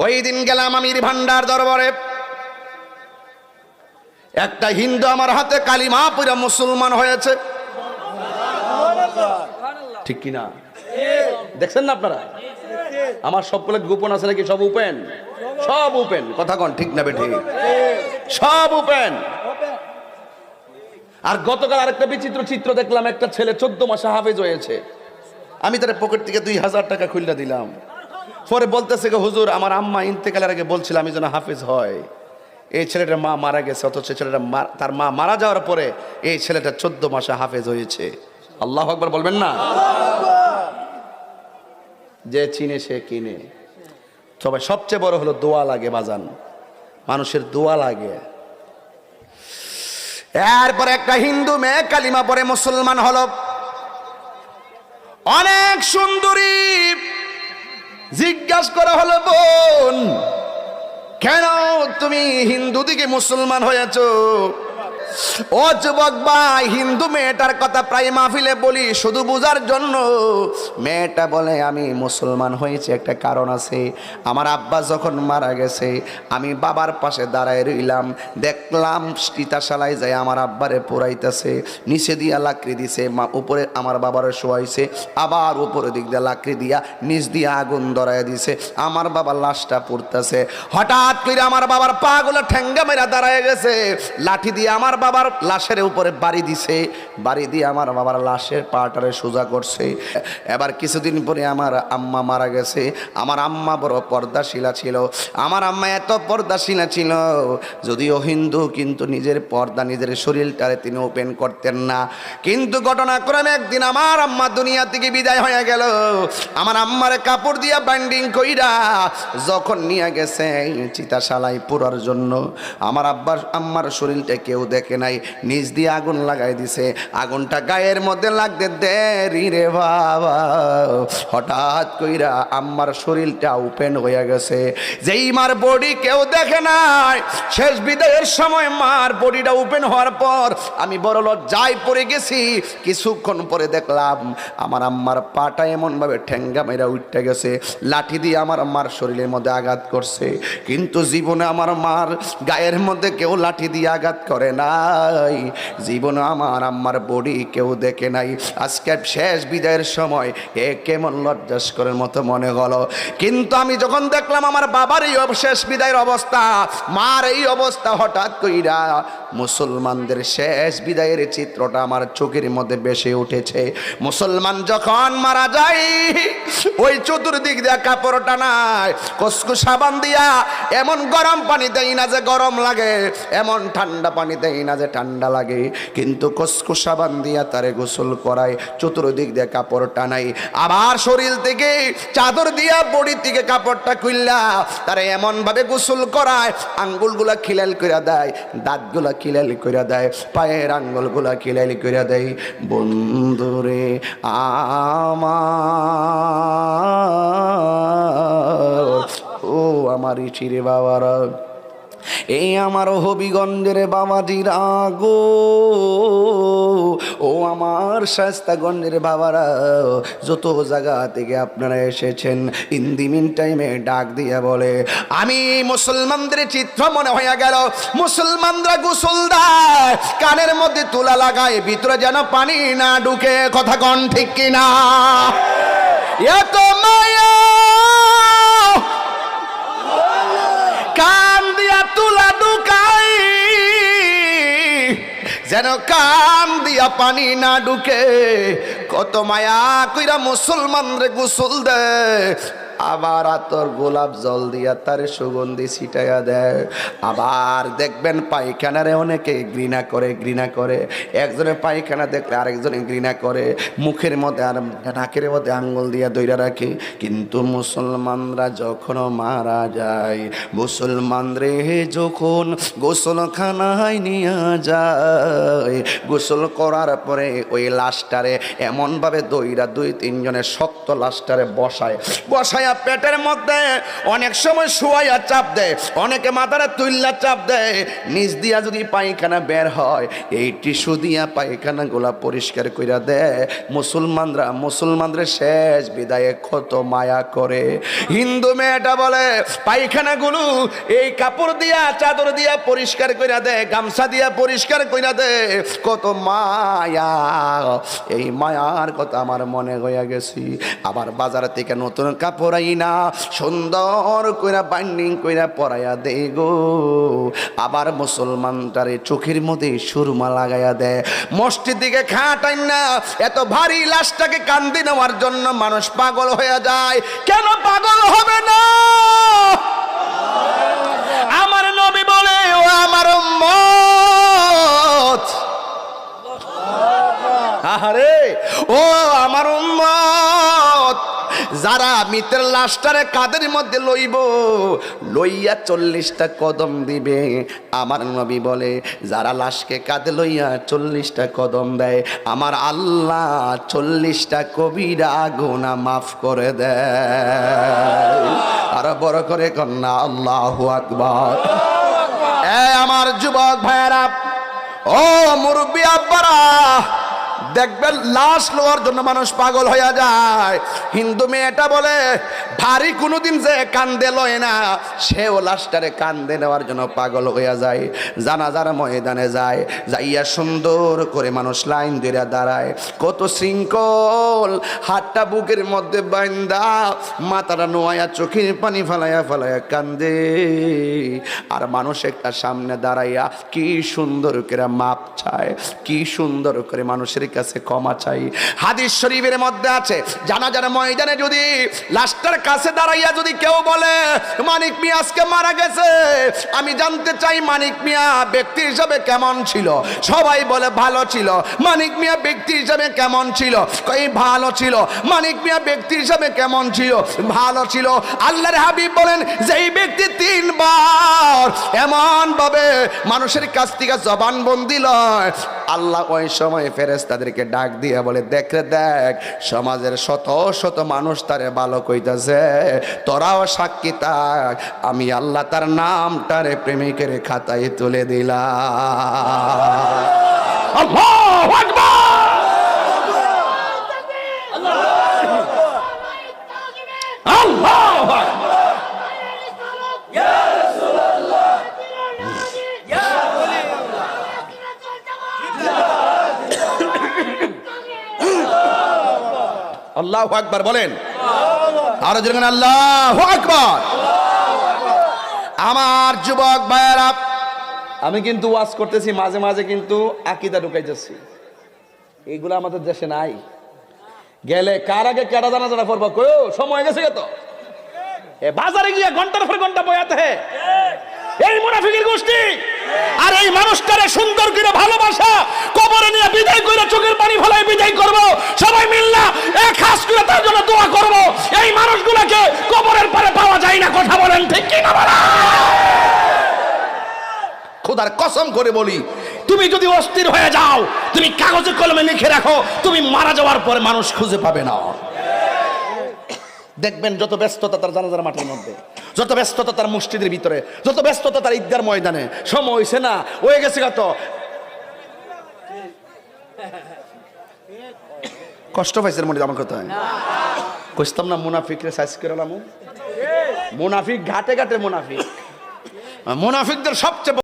ওই দিন গেলাম আমির ভান্ডার দরবারে, একটা হিন্দু আমার হাতে কালিমা পড়ে মুসলমান হয়েছে। ঠিক কিনা দেখছেন না আপনারা? আমার সবগুলো গোপন আছে নাকি? সব ওপেন, সব ওপেন। কথা কন ঠিক না বেঠিক? সব ওপেন। আর গতকাল আরেকটা বিচিত্র চিত্র দেখলাম, একটা ছেলে 14 মাসে হাফেজ হয়েছে। আমি তার পকেট থেকে 2000 টাকা খুললা দিলাম। পরে বলতেছে হুজুর, আমার আম্মা ইন্তেকালের আগে বলছিল আমি যেন হাফেজ হয়। এই ছেলেটার মা মারা গেছে, অথচ ছেলেটা তার মা মারা যাওয়ার পরে এই ছেলেটা 14 মাসে হাফেজ হয়েছে। আল্লাহু আকবার বলবেন না? যে চিনে সে কিনে। তবে সবচেয়ে বড় হলো দোয়া লাগে বাজান, মানুষের দোয়া লাগে। এরপরে একটা হিন্দু মেয়ে কালিমা পড়ে মুসলমান হলো, অনেক সুন্দরী। জিজ্ঞাসা করা হলো, বোন কেন তুমি হিন্দু থেকে মুসলমান হয়েছো? ও যুবক ভাই, হিন্দু মেয়েটার কথা প্রায় মাহফিলে বলি শুধু বুঝার জন্য। মেয়েটা বলে আমি মুসলমান হয়েছি একটা কারণ আছে। আমার আব্বা যখন মারা গেছে আমি বাবার পাশে দাঁড়ায় রইলাম, দেখলাম চিতাশালায় যায় আমার আব্বারে পোড়াইতেছে, নিচে দিয়া লাকড়ি দিছে, উপরে আমার বাবারে শোয়াইছে, আবার উপরের দিক দিয়ে লাকড়ি দিয়া নিচ দিয়ে আগুন ধরায় দিছে, আমার বাবার লাশটা পুড়তেছে। হঠাৎ করে আমার বাবার পা গুলো ঠেঙ্গা মেরা দাঁড়ায় গেছে, লাঠি দিয়ে আমার বাবার লাশের উপরে বাড়ি দিছে, বাড়ি দিয়ে আমার বাবার লাশের পাটারে সোজা করছে। এবার কিছুদিন পরে আমার আম্মা মারা গেছে। আমার আম্মা বড় পর্দাশীলা ছিল, আমার আম্মা এত পর্দাশীলা ছিল, যদিও হিন্দু কিন্তু নিজের পর্দা নিজের শরীরটারে তিনি ওপেন করতেন না। কিন্তু ঘটনাক্রমে একদিন আমার আম্মা দুনিয়া থেকে বিদায় হয়ে গেল। আমার আম্মারে কাপড় দিয়া বাইন্ডিং কইরা যখন নিয়ে গেছে চিতাশালায় পুরার জন্য, আমার আম্মার শরীরটা কেউ দেখে নাই, নিজ দিয়ে আগুন লাগাই দিছে। আগুনটা গায়ের মধ্যে লাগতে দেরি রে বাবা, হঠাৎ কইরা আম্মার শরীরটা ওপেন হয়ে গেছে। যেই মার বডি কেউ দেখে নাই, শেষ বিদায়ের সময় মার বডিটা ওপেন হওয়ার পর আমি বড় লজ্জায় পড়ে গেছি। কিছুক্ষণ পরে দেখলাম আমার আম্মার পাটা এমন ভাবে ঠেঙ্গা মেরা উঠতে গেছে, লাঠি দিয়ে আমার আম্মার শরীরের মধ্যে আঘাত করছে। কিন্তু জীবনে আমার মার গায়ের মধ্যে কেউ লাঠি দিয়ে আঘাত করে নাই, জীবনে আমার আম্মার বডি কেউ দেখে নাই। আজকে শেষ বিদায়ের সময় এ কেমন লজ্জাস্করের মতো মনে হলো। কিন্তু আমি যখন দেখলাম আমার বাবার এই শেষ বিদায়ের অবস্থা, মার এই অবস্থা, হঠাৎ কইরা মুসলমানদের শেষ বিদায়ের চিত্রটা আমার চোখের মধ্যে ভেসে উঠেছে। মুসলমান যখন মারা যায় ওই চতুর্দিক দিয়া কাপড় টানায়, কসকু সাবান দিয়া এমন গরম পানি দেয় না যে গরম লাগে, এমন ঠান্ডা পানি দেয় না যে ঠান্ডা লাগে, কিন্তু কসকু সাবান দিয়া তারে গোসল করায়, চতুর্দিক দিয়ে কাপড় টানাই, আবার শরীর থেকে চাদর দিয়া বডি থেকে কাপড়টা খুললা তারে এমন ভাবে গোসল করায়, আঙ্গুলগুলা খিলাল কইরা দেয়, দাঁতগুলা খিলাল কইরা দেয়, পায়ের আঙ্গুলগুলা খিলাল কইরা দেয়। বন্ধুরে আমার, ও আমার ইচিরে বাবারা, এই আমার হবিগঞ্জের বাবাজিরা গো, ও আমার শাস্তাগঞ্জের বাবারা, যত জায়গা থেকে আপনারা এসেছেন, ইন দি মিন টাইমে ডাক দিয়া বলে আমি মুসলমানদের চিত্র মনে হয়ে গেল। মুসলমানরা গোসল দেয়, কানের মধ্যে তুলা লাগায়, ভিতরে যেন পানি না ঢুকে। কথা কন ঠিক কিনা? এত মায়া কান দিয়া তুলা ঢুকাই, যেন কান দিয়া পানি না ঢুকে। কত মায়া কইরা মুসলমান রে গোসল দেয়, আবার আতর গোলাপ জল দিয়া তার সুগন্ধি ছিটাইয়া দেয়। আবার দেখবেন পায়খানারে অনেকে ঘৃণা করে, ঘৃণা করে, একজনের পায়খানা দেখলে আরেকজনে ঘৃণা করে, মুখের মধ্যে আর নাকের মধ্যে আঙ্গুল দিয়া দইরা রাখে। কিন্তু মুসলমানরা যখন মারা যায়, মুসলমানরে যখন গোসলখানায় নিয়ে যায়, গোসল করার পরে ওই লাশটারে এমনভাবে দইরা 2-3 জনের শক্ত লাশটারে বসায়, বসায় দিয়া পেটের মধ্যে অনেক সময় শুয়াইয়া চাপ দেয়, অনেকে মাথাটা তুইল্লা চাপ দেয়, নিচ দিয়া যদি পায়খানা বের হয় এই টিস্যু দিয়া পায়খানা গুলা পরিষ্কার কইরা দেয়। মুসলমানরা শেষ বিদায়ে কত মায়া করে। হিন্দু মেয়েটা বলে পায়খানাগুলো এই কাপড় দিয়া চাদর দিয়া পরিষ্কার কইরা দেয়, গামছা দিয়া পরিষ্কার কইরা দেয়, কত মায়া। এই মায়ার কথা আমার মনে হইয়া গেছি। আবার বাজার থেকে নতুন কাপড় আইনা সুন্দর কইরা বাইন্ডিং কইরা পরাইয়া দেই গো। আবার মুসলমানটারে চোখের মধ্যে সুরমা লাগাইয়া দেয়। মসজিদ দিকে খাটাই না, এত ভারী লাশটাকে কান্দি নেওয়ার জন্য মানুষ পাগল হয়ে যায়। কেন পাগল হবে না? আমার নবী বলে ও আমার উম্মত, আহারে ও আমার উম্মত, যারা মৃতের লাশটারে কাঁধের মধ্যে লইয়া 40টা কদম দিবে। আমার নবী বলে যারা লাশকে কাঁধে লইয়া 40টা কদম দেয় আমার আল্লাহ 40টা কবিরা গুনাহ মাফ করে দেয়। আর বড় করে কন্যা আল্লাহু আকবার। আমার যুবক ভাইরা, ও মুরব্বী আব্বারা, দেখবেন লাশ লওয়ার জন্য মানুষ পাগল হয়ে যায়। হিন্দু মেয়েটা বলে ভারী কোনোদিন যে কান্দে লয় না, সেও লাশটারে কান্দে নেওয়ার জন্য পাগল হয়ে যায়। জানাজার ময়দানে যায়, যাইয়া সুন্দর করে মানুষ লাইন ধরে দাঁড়ায়, কত শৃঙ্খল, হাতটা বুকের মধ্যে বাইন্দা মাথাটা নোয়াইয়া চোখের পানি ফালাইয়া ফালাইয়া কান্দে। আর মানুষ একটা সামনে দাঁড়াইয়া কি সুন্দর করে মাপ চায়, কি সুন্দর করে মানুষের কাছে ক্ষমা চাই। হাদিস শরীফের মধ্যে আছে জানাজার ময়দানে যদি লাশটার কাছে দাঁড়াইয়া যদি কেউ বলে মানিক মিয়া আজকে মারা গেছে, আমি জানতে চাই মানিক মিয়া ব্যক্তি হিসাবে কেমন ছিল। সবাই বলে ভালো ছিল। মানিক মিয়া ব্যক্তি হিসাবে কেমন ছিল? কই ভালো ছিল। মানিক মিয়া ব্যক্তি হিসাবে কেমন ছিল? ভালো ছিল। আল্লাহর হাবিব বলেন যেই ব্যক্তি 3 বার এমন ভাবে মানুষের কাছ থেকে জবানবন্দি লয়, আল্লাহ ওই সময় ফেরেশতাদেরকে ডাক দিয়ে বলে দেখ সমাজের শত শত মানুষ তারে ভালো কইতাছে, তোরাও সাক্ষী থাক, আমি আল্লাহ তার নামটারে প্রেমিকের খাতায় তুলে দিলাম। আল্লাহু আকবার, আল্লাহু আকবার। আল্লাহু আকবার বলেন, আর যেন আল্লাহু আকবার। আমার যুবক ভাইয়েরা, আমি কিন্তু ওয়াজ করতেছি, মাঝে মাঝে কিন্তু আকীদা ঢুকাইতেছি। এইগুলো আমাদের দেশে নাই। গেলে কার আগে কেডা জানা পড়বো, কই সময় গেছে তো বাজারে গিয়ে ঘন্টার পর ঘন্টা বয়াতে হে এই মুনাফিকের গোষ্ঠী। আর এই মানুষটারে সুন্দর করে ভালোবাসা কবরে নিয়ে বিদায় করে চোখের পানি ফেলায় বিদায় করব, সবাই মিল্লা এক খাস করে তার জন্য দোয়া করব। এই মানুষগুলোকে কবরের পারে পাওয়া যায় না, কথা বলেন ঠিক কি না? বলা খোদার কসম করে বলি, তুমি যদি অস্থির হয়ে যাও, তুমি কাগজে কলমে লিখে রাখো, তুমি মারা যাওয়ার পরে মানুষ খুঁজে পাবে না। দেখবেন যত ব্যস্ততা তার জানাজার মাঠের মধ্যে, যত ব্যস্ততা তার মসজিদের ভিতরে, যত ব্যস্ততা তার ঈদগার ময়দানে, সময় হয়েছে না হয়ে গেছে কত কষ্ট পাইছে মনে আমার কথা কইতাম না। মুনাফিকরে সাইজ করে মুনাফিক ঘাটে ঘাটে মুনাফিক, মুনাফিকদের সবচেয়ে